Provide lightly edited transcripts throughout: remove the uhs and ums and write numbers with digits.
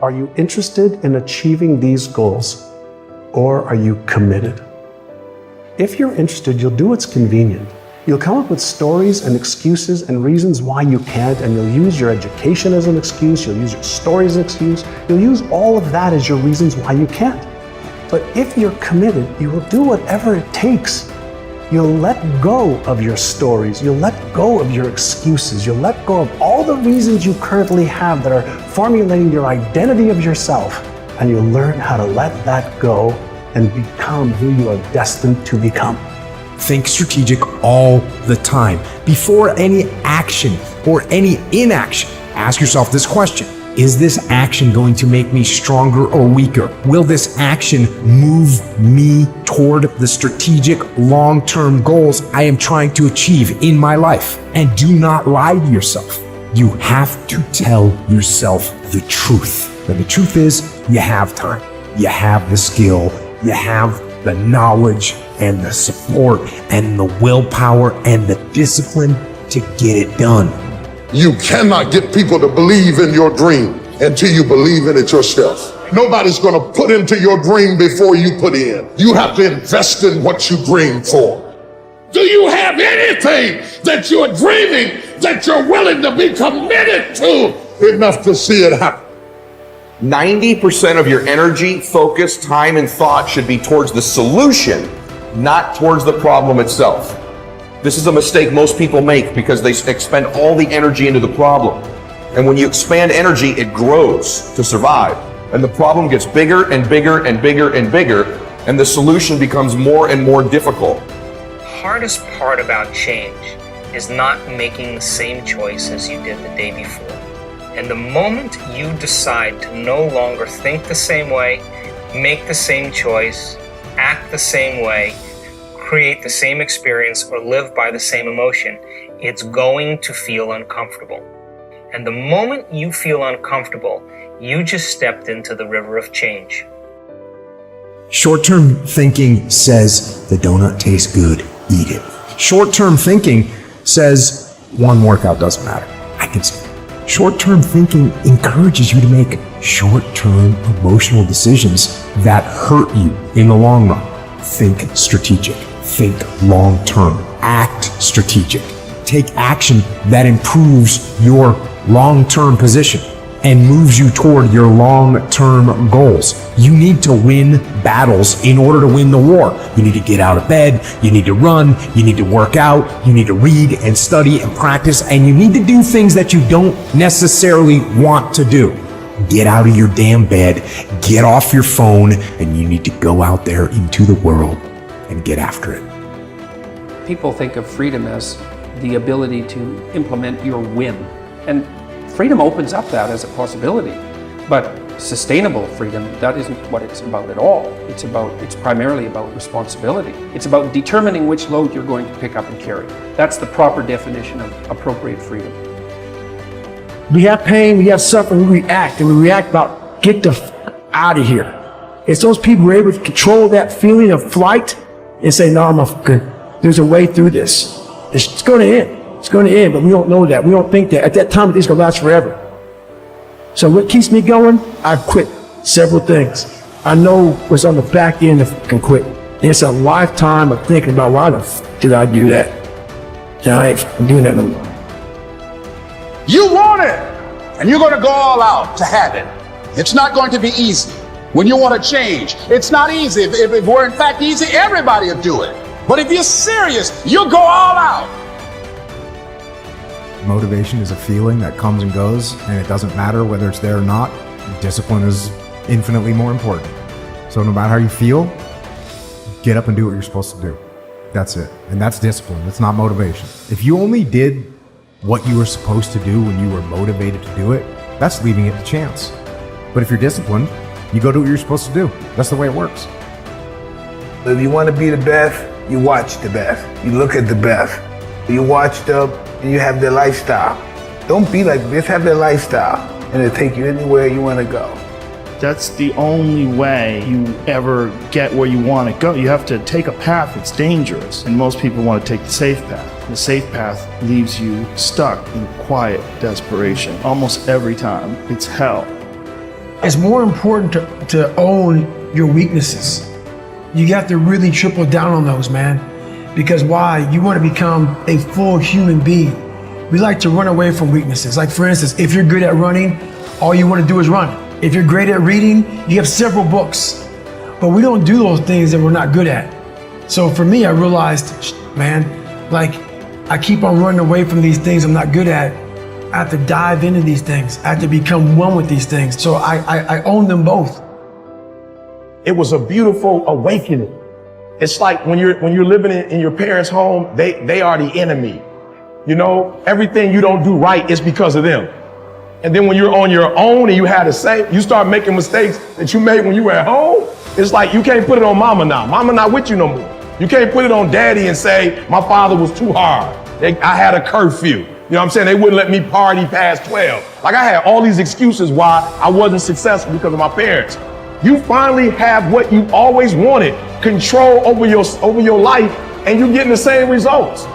Are you interested in achieving these goals, or are you committed? If you're interested, you'll do what's convenient. You'll come up with stories and excuses and reasons why you can't, and you'll use your education as an excuse, you'll use your story as an excuse, you'll use all of that as your reasons why you can't. But if you're committed, you will do whatever it takes. You'll let go of your stories, you'll let go of your excuses, you'll let go of all the reasons you currently have that are formulating your identity of yourself, and you'll learn how to let that go and become who you are destined to become. Think strategic all the time. Before any action or any inaction, ask yourself this question. Is this action going to make me stronger or weaker? Will this action move me toward the strategic long-term goals I am trying to achieve in my life? And do not lie to yourself. You have to tell yourself the truth. And the truth is, you have time. You have the skill. You have the knowledge and the support and the willpower and the discipline to get it done. You cannot get people to believe in your dream until you believe in it yourself. Nobody's going to put into your dream before you put in. You have to invest in what you dream for. Do you have anything that you're dreaming that you're willing to be committed to enough to see it happen? 90% of your energy, focus, time, and thought should be towards the solution, not towards the problem itself. This is a mistake most people make because they expend all the energy into the problem. And when you expand energy, it grows to survive. And the problem gets bigger and bigger and bigger and bigger, and the solution becomes more and more difficult. The hardest part about change is not making the same choice as you did the day before. And the moment you decide to no longer think the same way, make the same choice, act the same way, create the same experience, or live by the same emotion, it's going to feel uncomfortable. And the moment you feel uncomfortable, you just stepped into the river of change. Short-term thinking says the donut tastes good, eat it. Short-term thinking says one workout doesn't matter. I can see. Short-term thinking encourages you to make short-term emotional decisions that hurt you in the long run. Think strategic. Think long-term. Act strategic. Take action that improves your long-term position and moves you toward your long-term goals. You need to win battles in order to win the war. You need to get out of bed, you need to run, you need to work out, you need to read and study and practice, and you need to do things that you don't necessarily want to do. Get out of your damn bed, get off your phone, and you need to go out there into the world and get after it. People think of freedom as the ability to implement your whim. And freedom opens up that as a possibility. But sustainable freedom, that isn't what it's about at all. It's primarily about responsibility. It's about determining which load you're going to pick up and carry. That's the proper definition of appropriate freedom. We have pain, we have suffering, we react, and we react about get the out of here. It's those people who are able to control that feeling of flight and say, no, there's a way through this. It's going to end. It's going to end, but we don't know that. We don't think that. At that time, it's going to last forever. So what keeps me going? I've quit several things. I know what's on the back end if I can quit. And it's a lifetime of thinking about why the f did I do that? And I ain't doing that no more. You want it, and you're going to go all out to have it. It's not going to be easy. When you want to change, it's not easy. If it were in fact easy, everybody would do it. But if you're serious, you'll go all out. Motivation is a feeling that comes and goes, and it doesn't matter whether it's there or not. Discipline is infinitely more important. So no matter how you feel, get up and do what you're supposed to do. That's it. And that's discipline. It's not motivation. If you only did what you were supposed to do when you were motivated to do it, that's leaving it to chance. But if you're disciplined, you go do what you're supposed to do. That's the way it works. If you want to be the best, you watch the best. You look at the best. You watch them and you have their lifestyle. Don't be like this, have their lifestyle, and it'll take you anywhere you want to go. That's the only way you ever get where you want to go. You have to take a path that's dangerous, and most people want to take the safe path. The safe path leaves you stuck in quiet desperation. Almost every time, it's hell. It's more important to own your weaknesses. You got to really triple down on those, man. Because why? You want to become a full human being. We like to run away from weaknesses. Like for instance, if you're good at running, all you want to do is run. If you're great at reading, you have several books. But we don't do those things that we're not good at. So for me, I realized, man, like I keep on running away from these things I'm not good at. I have to dive into these things. I have to become one with these things. So I own them both. It was a beautiful awakening. It's like when you're living in your parents' home, they are the enemy. You know, everything you don't do right is because of them. And then when you're on your own and you had to say, you start making mistakes that you made when you were at home, it's like you can't put it on mama now. Mama not with you no more. You can't put it on daddy and say, my father was too hard. I had a curfew. You know what I'm saying? They wouldn't let me party past 12. Like I had all these excuses why I wasn't successful because of my parents. You finally have what you always wanted, control over your life, and you're getting the same results.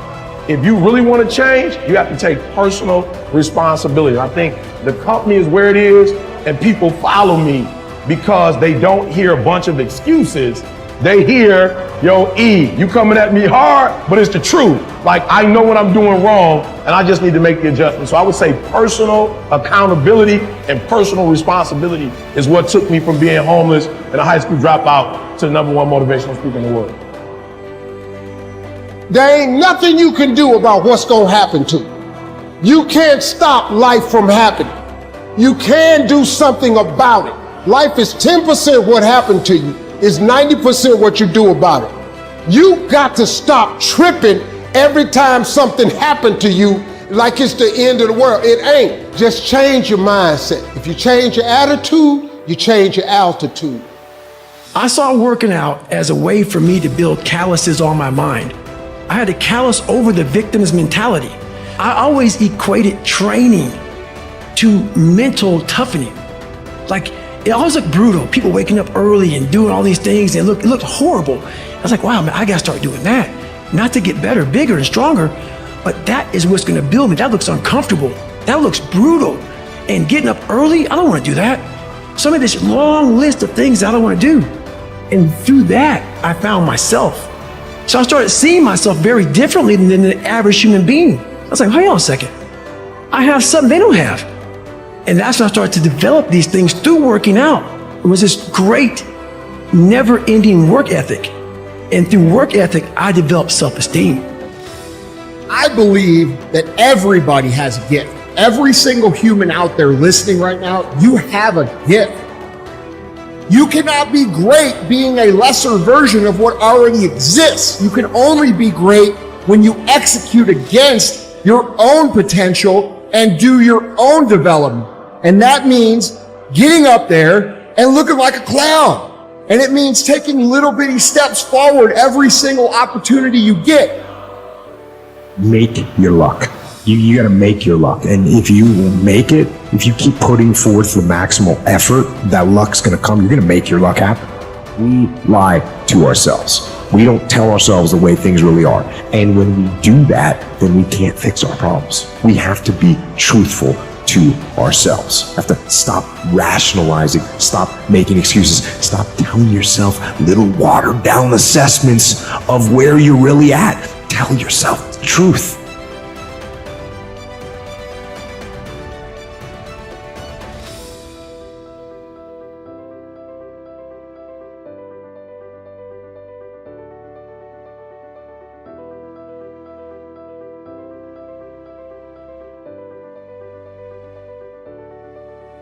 If you really want to change, you have to take personal responsibility. I think the company is where it is, and people follow me because they don't hear a bunch of excuses. They hear, yo, E, you coming at me hard, but it's the truth. Like, I know what I'm doing wrong, and I just need to make the adjustment. So I would say personal accountability and personal responsibility is what took me from being homeless and a high school dropout to the #1 motivational speaker in the world. There ain't nothing you can do about what's gonna happen to you. You can't stop life from happening. You can do something about it. Life is 10% what happened to you. It's 90% what you do about it. You got to stop tripping every time something happened to you like it's the end of the world. It ain't. Just change your mindset. If you change your attitude, you change your altitude. I saw working out as a way for me to build calluses on my mind. I had to callous over the victim's mentality. I always equated training to mental toughening. Like, it always looked brutal. People waking up early and doing all these things, and it looked horrible. I was like, wow, man, I gotta start doing that. Not to get better, bigger, and stronger, but that is what's gonna build me. That looks uncomfortable. That looks brutal. And getting up early, I don't wanna do that. So I made this long list of things I don't wanna do. And through that, I found myself. So I started seeing myself very differently than the average human being. I was like, hold on a second. I have something they don't have. And that's when I started to develop these things through working out. It was this great, never-ending work ethic. And through work ethic, I developed self-esteem. I believe that everybody has a gift. Every single human out there listening right now, you have a gift. You cannot be great being a lesser version of what already exists. You can only be great when you execute against your own potential and do your own development. And that means getting up there and looking like a clown. And it means taking little bitty steps forward every single opportunity you get. Make your luck. You gotta make your luck. And if you make it, if you keep putting forth the maximal effort, that luck's gonna come. You're gonna make your luck happen. We lie to ourselves. We don't tell ourselves the way things really are. And when we do that, then we can't fix our problems. We have to be truthful to ourselves. We have to stop rationalizing, stop making excuses, stop telling yourself little watered down assessments of where you're really at. Tell yourself the truth.